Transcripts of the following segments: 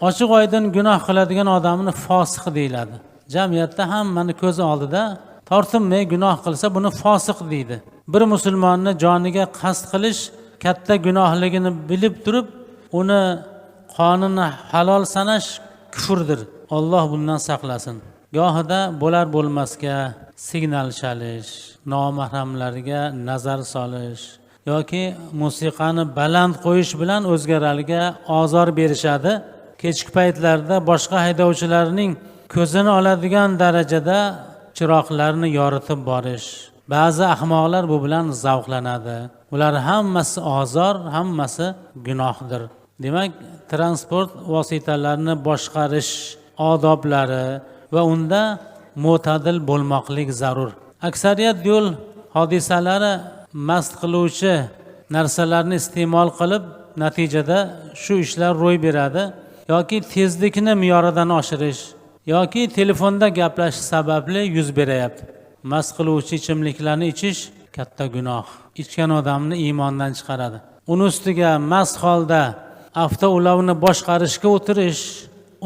Ochiq oydin gunoh qiladigan odamni fosiq deyiladi. Jamiyatda hammani ko'z oldida tortinmay gunoh qilsa buni fosiq deydi. Bir musulmonni joniga qasd qilish katta gunohligini bilib turib, uni qonini halol sanash kufrdir. Alloh bundan saqlasin. Gohida bo'lar bo'lmasga signal chalish, nomahramlarga nazar solish yoki musiqani baland qo'yish bilan o'zgalarga ozor berishadi. Kechki paytlarda boshqa haydovchilarning ko'zini oladigan darajada chiroqlarni yoritib borish. Ba'zi ahmoqlar bu bilan zavqlanadi. Ular hammasi ozor, hammasi gunohdir. Demak, transport vositalarini boshqarish odoblari va unda mo'tadil bo'lmoqlik zarur. Aksariyat yo'l hodisalari mast qiluvchi narsalarni iste'mol qilib, natijada shu ishlar ro'y beradi. Yoki tezlikni me'yoridan oshirish yoki telefonda gaplashish sababli yuz beryapti. Mast qiluvchi ichimliklarni ichish katta gunoh. Ichgan odamni iymondan chiqaradi. Uni ustiga mast holda avtoulovni boshqarishga o'tirish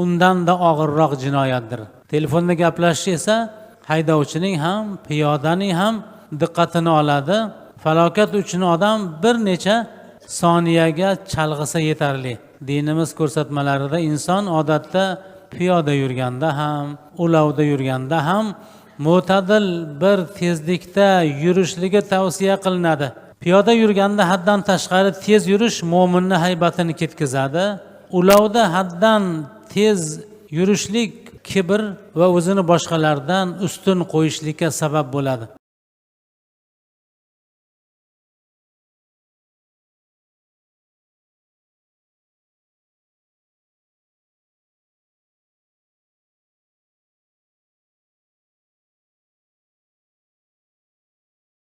undan da og'irroq jinoyatdir. Telefonda gaplashish esa haydovchining ham, piyodaning ham diqqatini oladi. Falokat uchun odam bir necha soniyaga chalg'isa yetarli. Dinimiz ko'rsatmalarida inson odatda piyoda yurganda ham, ulovda yurganda ham mo'tadil bir tezlikda yurishligi tavsiya qilinadi. Piyoda yurganda haddan tashqari tez yurish mo'minni haybatini ketkazadi. Ulovda haddan tez yurishlik kibr va o'zini boshqalardan ustun qo'yishlikka sabab bo'ladi.